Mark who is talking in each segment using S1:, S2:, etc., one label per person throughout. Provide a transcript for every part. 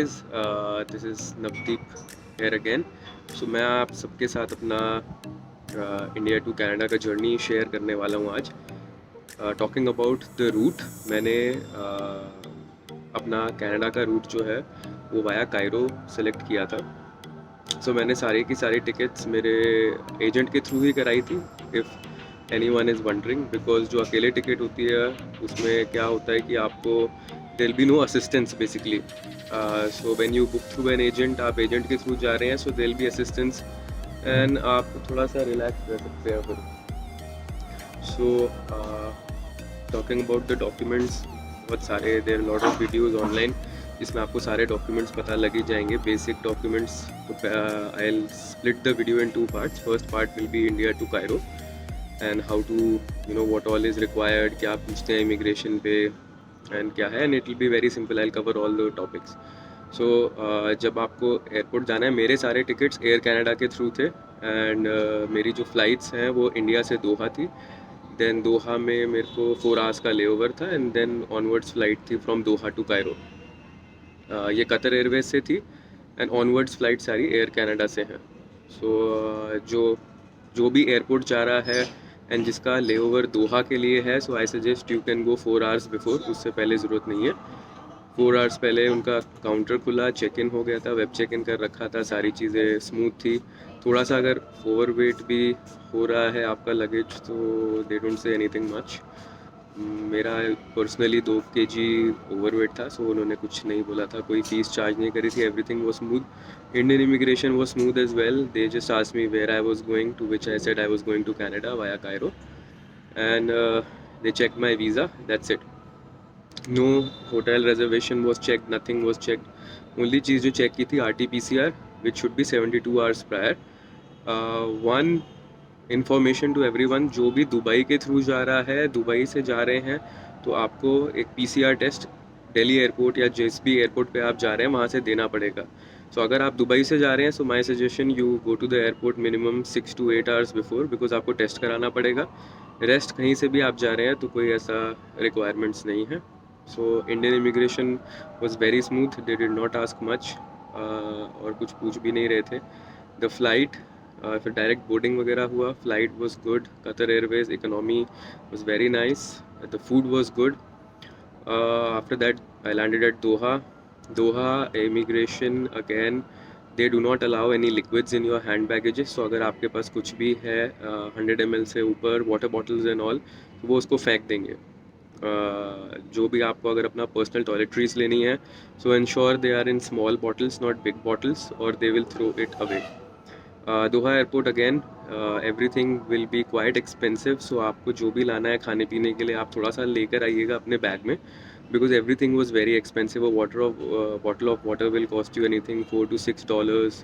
S1: Guys, this is Navdeep here again. So मैं आप सबके साथ अपना इंडिया टू कनाडा का जर्नी शेयर करने वाला हूँ आज। टॉकिंग अबाउट द रूट, मैंने अपना कनाडा का रूट जो है वो वाया कायरो सेलेक्ट किया था। सो मैंने सारी की सारी टिकट्स मेरे एजेंट के थ्रू ही कराई थी, if any one is wondering. Because जो अकेले टिकट होती है उसमें क्या होता है कि आपको there be no assistance basically. So when you book through an agent, आप एजेंट के थ्रू जा रहे हैं, so there be assistance and आप थोड़ा सा रिलैक्स रह सकते हैं फिर। So talking about the documents, बहुत सारे there lot of videos online जिसमें आपको सारे डॉक्यूमेंट्स पता लग ही जाएंगे, basic documents. I will split the video in 2 parts. First part will B India to Cairo and how to what all is required, क्या पूछते हैं इमिग्रेशन पे एंड क्या है, and it will be very simple. I cover all the topics. So जब आपको airport जाना है, मेरे सारे टिकट्स एयर कनाडा के थ्रू थे एंड मेरी जो फ़्लाइट्स हैं वो इंडिया से दोहा थी। देन दोहा में मेरे को 4 आवर्स का लेओवर था एंड देन ऑनवर्ड्स फ़्लाइट थी फ्रॉम दोहा टू कायरो। ये कतर एयरवेज से थी एंड ऑनवर्ड्स फ़्लाइट सारी एयर कनाडा से हैं। सो जो जो भी एयरपोर्ट जा रहा है एंड जिसका लेओवर दोहा के लिए है, so I suggest you can go 4 hours before. उससे पहले ज़रूरत नहीं है। 4 आवर्स पहले उनका काउंटर खुला, चेक इन हो गया था, वेब चेक इन कर रखा था, सारी चीज़ें स्मूथ थी। थोड़ा सा अगर ओवर वेट भी हो रहा है आपका लगेज, तो they don't say anything much. मेरा पर्सनली 2 kg ओवरवेट था, सो उन्होंने कुछ नहीं बोला था, कोई फ़ीस चार्ज नहीं करी थी, everything was smooth. Indian immigration was smooth as well. They just asked me where I was going to, which I said I was going to Canada via Cairo and they check my visa, that's it. No hotel reservation was check, nothing was check. Only चीज़ जो check की थी RT-PCR, which should be 72 hours prior. One information to everyone, जो भी Dubai के through जा रहा है, दुबई से जा रहे हैं, तो आपको एक PCR टेस्ट दिल्ली एयरपोर्ट या जिस भी एयरपोर्ट पे आप जा रहे हैं वहाँ से देना पड़ेगा। सो अगर आप दुबई से जा रहे हैं, so my suggestion you go to the airport minimum 6 to 8 hours before, because आपको टेस्ट कराना पड़ेगा। रेस्ट कहीं से भी आप जा रहे हैं तो कोई ऐसा रिक्वायरमेंट्स नहीं है। So Indian immigration was very smooth, they did not ask much और कुछ पूछ भी नहीं रहे थे। द फ्लाइट, फिर डायरेक्ट बोर्डिंग वगैरह हुआ। Flight was good, Qatar Airways economy was very nice, the food was good. After that I landed at Doha. Doha immigration again, they do not allow any liquids in your hand baggages. So अगर आपके पास कुछ भी है 100 ml से ऊपर, water bottles and all, तो वो उसको फेंक देंगे। जो भी आपको अगर अपना पर्सनल टॉयलेटरीज लेनी है, so ensure they are in small bottles, not big bottles, और they will throw it away. Doha airport again, everything will be quite expensive. So आपको जो भी लाना है खाने पीने के लिए, आप थोड़ा सा लेकर आइएगा अपने बैग में, because everything was very expensive. Bottle of water will cost you anything $4 to $6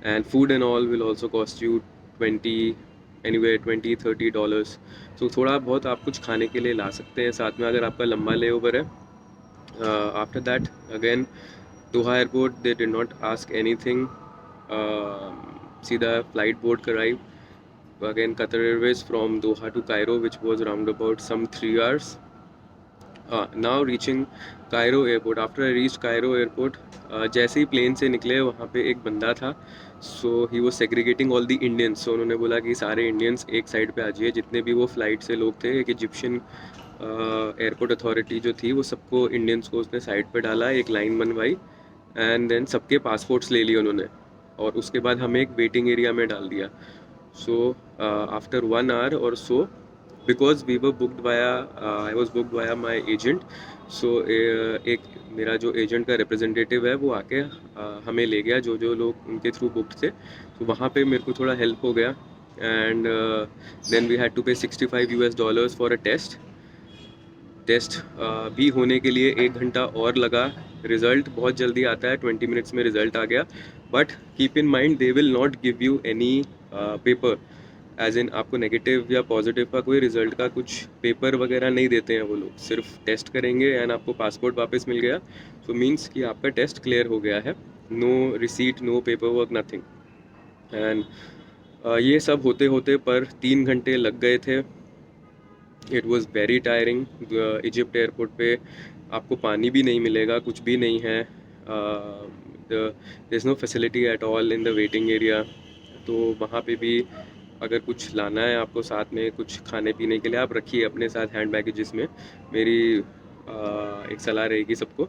S1: and food and all will also cost you 20 सो थोड़ा बहुत आप कुछ खाने के लिए ला सकते हैं साथ में, अगर आपका लंबा ले ओवर है। After that again Doha airport, they did not ask anything, सीधा फ्लाइट बोर्ड कराई। Again Qatar Airways from Doha to Cairo, which was round about some 3 hours. Now reaching Cairo airport. After I reach Cairo airport, जैसे ही plane से निकले वहाँ पे एक बंदा था, सो ही वो सेग्रीगेटिंग ऑल द इंडियंस। सो उन्होंने बोला कि सारे इंडियंस एक साइड पे आ जाइए, जितने भी वो फ्लाइट से लोग थे। एक इजिप्शियन एयरपोर्ट अथॉरिटी जो थी, वो सबको इंडियंस को उसने साइड पे डाला, एक लाइन बनवाई एंड देन सबके पासपोर्ट्स ले लिए उन्होंने, और उसके बाद हमें एक वेटिंग एरिया में डाल दिया। सो आफ्टर 1 hour और so, because we were booked via, I was booked via my agent. So एक मेरा जो एजेंट का रिप्रेजेंटेटिव है वो आके हमें ले गया, जो जो लोग उनके थ्रू बुकड थे। तो वहाँ पे मेरे को थोड़ा हेल्प हो गया and then we had to pay $65 for a test. Test भी होने के लिए 1 घंटा और लगा। रिज़ल्ट बहुत जल्दी आता है, 20 मिनट्स में रिज़ल्ट आ गया। But keep in mind, they will not give you any paper, as in आपको नेगेटिव या पॉजिटिव का कोई रिज़ल्ट का कुछ पेपर वगैरह नहीं देते हैं वो लोग। सिर्फ टेस्ट करेंगे एंड आपको पासपोर्ट वापस मिल गया, सो मीन्स कि आपका टेस्ट क्लियर हो गया है। No receipt, no paper work, nothing. And ये सब होते होते पर 3 घंटे लग गए थे। It was very tiring. Egypt airport पे आपको पानी भी नहीं मिलेगा, कुछ भी नहीं है। There is no facility at all in the waiting area. तो वहाँ पे भी अगर कुछ लाना है आपको साथ में कुछ खाने पीने के लिए, आप रखिए अपने साथ हैंड बैगेजेस में। मेरी एक सलाह रहेगी सबको।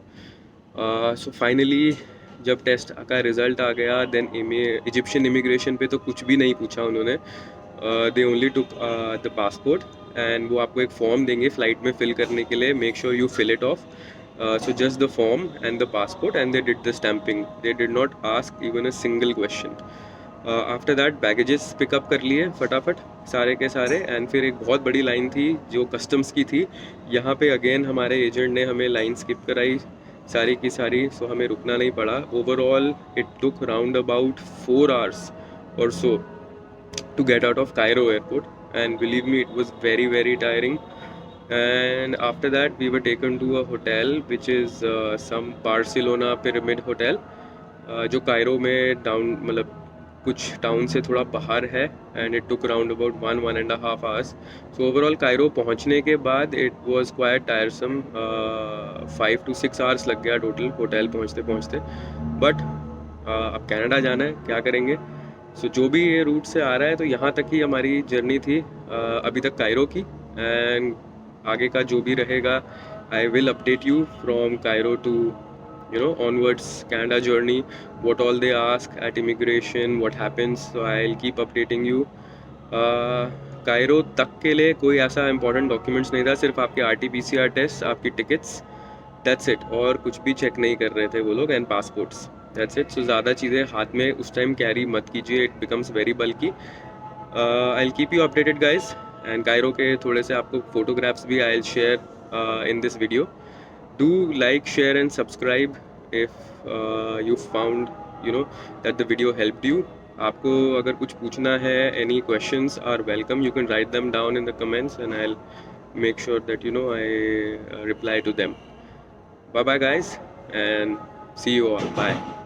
S1: सो फाइनली जब टेस्ट का रिज़ल्ट आ गया, देन इजिप्शियन इमिग्रेशन पे तो कुछ भी नहीं पूछा उन्होंने। They only took the passport, and वो आपको एक फॉर्म देंगे फ़्लाइट में फिल करने के लिए। Make sure you fill it off. So just the form and the passport, and they did the stamping. They did not ask even a single question. After that baggages pickup कर लिए फटाफट सारे के सारे, and फिर एक बहुत बड़ी लाइन थी जो कस्टम्स की थी। यहाँ पे अगेन हमारे एजेंट ने हमें लाइन स्किप कराई सारी की सारी, सो हमें रुकना नहीं पड़ा। Overall it took round about 4 hours or so to get out of Cairo airport, and believe me, it was very very tiring. And after that we were taken to a hotel which is some Barcelona pyramid hotel, जो Cairo में down मतलब कुछ town से थोड़ा बाहर है, and it took around about 1.5 hours. So overall Cairo पहुंचने के बाद it was quite टायरसम, 5 to 6 hours लग गया टोटल होटल पहुंचते पहुंचते। बट अब कनाडा जाना है, क्या करेंगे। सो जो भी ये रूट से आ रहा है, तो यहाँ तक ही हमारी जर्नी थी अभी तक कायरो की। एंड आगे का जो भी रहेगा, I will update you from Cairo to onwards Canada journey, what all they ask at immigration, what happens. So I'll keep updating you. Cairo तक के लिए कोई ऐसा इंपॉर्टेंट डॉक्यूमेंट्स नहीं था, सिर्फ आपके RT-PCR टेस्ट, आपकी टिकट्स, दैट्स इट। और कुछ भी चेक नहीं कर रहे थे वो लोग, एंड पासपोर्ट्स, दैट्स इट। सो ज़्यादा चीज़ें हाथ में उस टाइम कैरी मत कीजिए, it becomes very bulky. I will keep you updated guys, and Cairo के थोड़े से आपको फोटोग्राफ्स भी I will share in this video. Do like, share and subscribe if you found that the video helped you. आपको अगर कुछ पूछना है, any questions are welcome. You can write them down in the comments, and I'll make sure that I reply to them. Bye bye guys, and see you all. Bye.